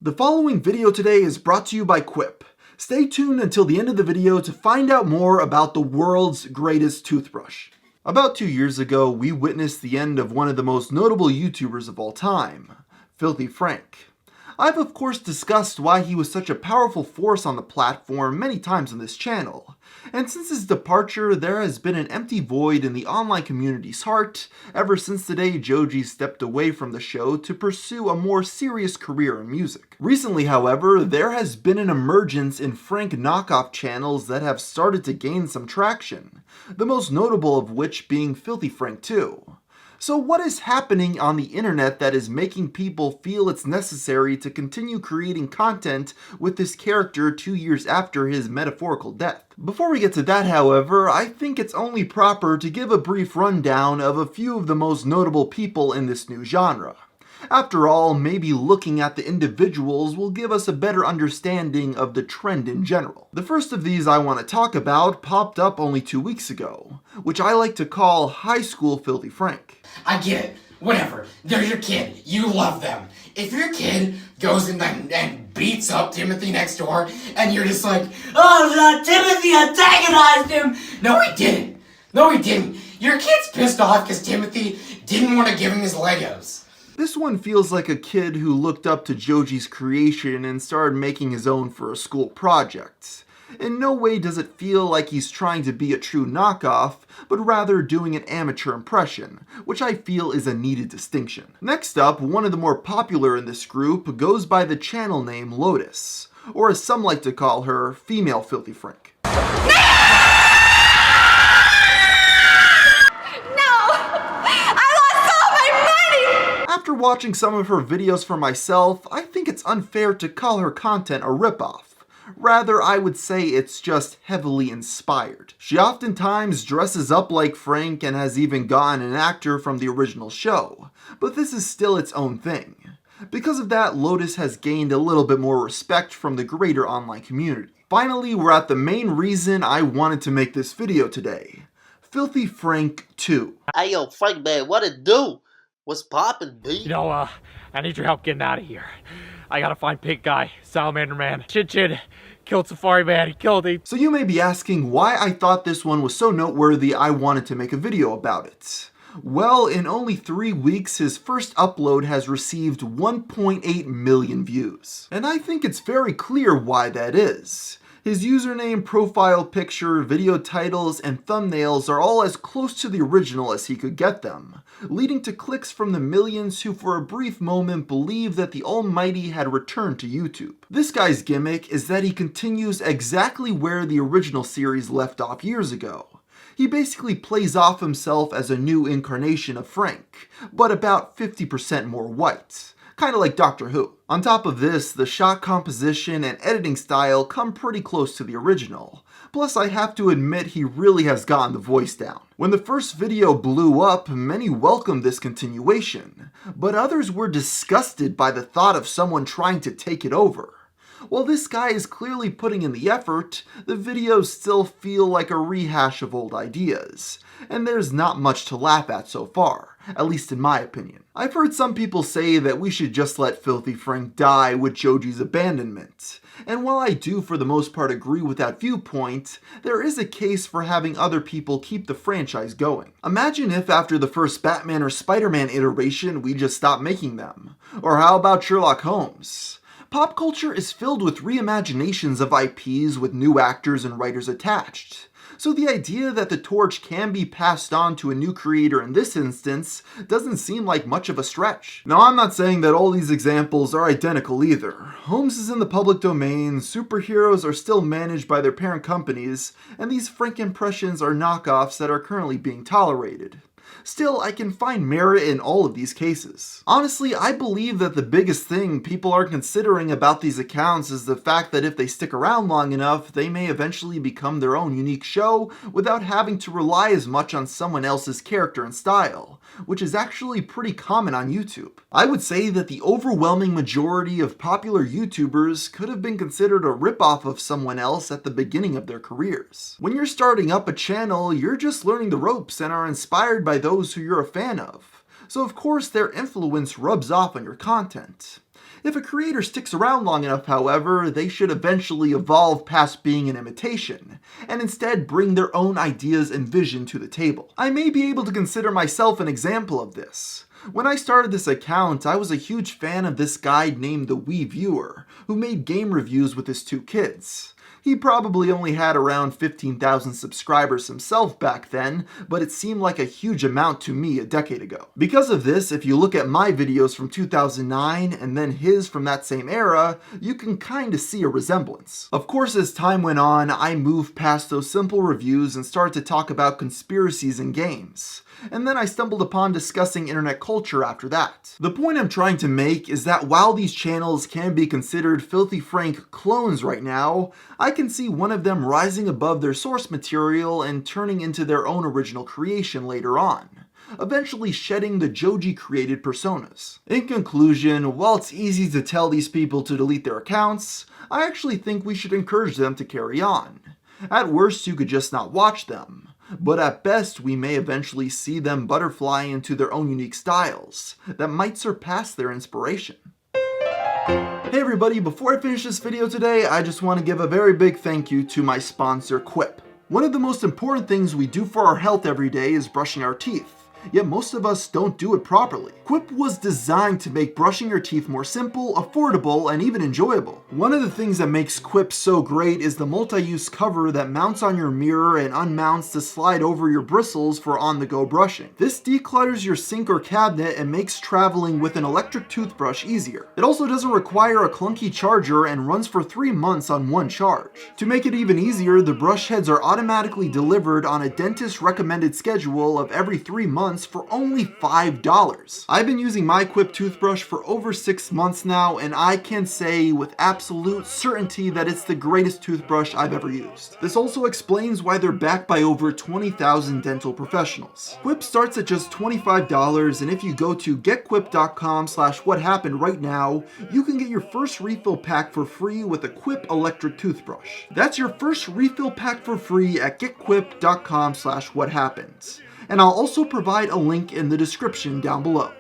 The following video today is brought to you by Quip. Stay tuned until the end of the video to find out more about the world's greatest toothbrush. About 2 years ago, we witnessed the end of one of the most notable YouTubers of all time, Filthy Frank. I've of course discussed why he was such a powerful force on the platform many times on this channel, and since his departure there has been an empty void in the online community's heart ever since the day Joji stepped away from the show to pursue a more serious career in music. Recently, however, there has been an emergence in Frank knockoff channels that have started to gain some traction, the most notable of which being Filthy Frank 2. So what is happening on the internet that is making people feel it's necessary to continue creating content with this character 2 years after his metaphorical death? Before we get to that, however, I think it's only proper to give a brief rundown of a few of the most notable people in this new genre. After all, maybe looking at the individuals will give us a better understanding of the trend in general. The first of these I want to talk about popped up only 2 weeks ago, which I like to call High School Filthy Frank. I get it. Whatever. They're your kid. You love them. If your kid goes in and beats up Timothy next door, and you're just like, oh, Timothy antagonized him! No, he didn't. No, he didn't. Your kid's pissed off because Timothy didn't want to give him his Legos. This one feels like a kid who looked up to Joji's creation and started making his own for a school project. In no way does it feel like he's trying to be a true knockoff, but rather doing an amateur impression, which I feel is a needed distinction. Next up, one of the more popular in this group goes by the channel name Lotus, or as some like to call her, Female Filthy Frank. After watching some of her videos for myself, I think it's unfair to call her content a ripoff. Rather, I would say it's just heavily inspired. She oftentimes dresses up like Frank and has even gotten an actor from the original show, but this is still its own thing. Because of that, Lotus has gained a little bit more respect from the greater online community. Finally, we're at the main reason I wanted to make this video today. Filthy Frank 2. Hey yo, Frank man, what it do? What's poppin', B? You know, I need your help getting out of here. I gotta find Pink Guy, Salamander Man, Chin, killed Safari Man, he killed him. So you may be asking why I thought this one was so noteworthy I wanted to make a video about it. Well, in only 3 weeks, his first upload has received 1.8 million views. And I think it's very clear why that is. His username, profile picture, video titles, and thumbnails are all as close to the original as he could get them, leading to clicks from the millions who for a brief moment believed that the Almighty had returned to YouTube. This guy's gimmick is that he continues exactly where the original series left off years ago. He basically plays off himself as a new incarnation of Frank, but about 50% more white. Kinda like Doctor Who. On top of this, the shot composition and editing style come pretty close to the original. Plus, I have to admit he really has gotten the voice down. When the first video blew up, many welcomed this continuation, but others were disgusted by the thought of someone trying to take it over. While this guy is clearly putting in the effort, the videos still feel like a rehash of old ideas, and there's not much to laugh at so far, at least in my opinion. I've heard some people say that we should just let Filthy Frank die with Joji's abandonment, and while I do for the most part agree with that viewpoint, there is a case for having other people keep the franchise going. Imagine if after the first Batman or Spider-Man iteration we just stopped making them. Or how about Sherlock Holmes? Pop culture is filled with reimaginations of IPs with new actors and writers attached. So the idea that the torch can be passed on to a new creator in this instance doesn't seem like much of a stretch. Now, I'm not saying that all these examples are identical either. Holmes is in the public domain, superheroes are still managed by their parent companies, and these Frank impressions are knockoffs that are currently being tolerated. Still, I can find merit in all of these cases. Honestly, I believe that the biggest thing people are considering about these accounts is the fact that if they stick around long enough, they may eventually become their own unique show without having to rely as much on someone else's character and style, which is actually pretty common on YouTube. I would say that the overwhelming majority of popular YouTubers could have been considered a ripoff of someone else at the beginning of their careers. When you're starting up a channel, you're just learning the ropes and are inspired by those who you're a fan of. So of course their influence rubs off on your content. If a creator sticks around long enough, however, they should eventually evolve past being an imitation, and instead bring their own ideas and vision to the table. I may be able to consider myself an example of this. When I started this account, I was a huge fan of this guy named the Wii Viewer, who made game reviews with his 2 kids. He probably only had around 15,000 subscribers himself back then, but it seemed like a huge amount to me a decade ago. Because of this, if you look at my videos from 2009 and then his from that same era, you can kinda see a resemblance. Of course, as time went on, I moved past those simple reviews and started to talk about conspiracies in games. And then I stumbled upon discussing internet culture after that. The point I'm trying to make is that while these channels can be considered filthy frank clones right now, I can see one of them rising above their source material and turning into their own original creation later on, eventually shedding the Joji created personas. In conclusion, while it's easy to tell these people to delete their accounts, I actually think we should encourage them to carry on. At worst, you could just not watch them. But at best, we may eventually see them butterfly into their own unique styles that might surpass their inspiration. Hey everybody, before I finish this video today, I just want to give a very big thank you to my sponsor, Quip. One of the most important things we do for our health every day is brushing our teeth. Yet most of us don't do it properly. Quip was designed to make brushing your teeth more simple, affordable, and even enjoyable. One of the things that makes Quip so great is the multi-use cover that mounts on your mirror and unmounts to slide over your bristles for on-the-go brushing. This declutters your sink or cabinet and makes traveling with an electric toothbrush easier. It also doesn't require a clunky charger and runs for 3 months on one charge. To make it even easier, the brush heads are automatically delivered on a dentist recommended schedule of every 3 months for only $5. I've been using my Quip toothbrush for over 6 months now, and I can say with absolute certainty that it's the greatest toothbrush I've ever used. This also explains why they're backed by over 20,000 dental professionals. Quip starts at just $25, and if you go to getquip.com/whathappened right now, you can get your first refill pack for free with a Quip electric toothbrush. That's your first refill pack for free at getquip.com/whathappened. And I'll also provide a link in the description down below.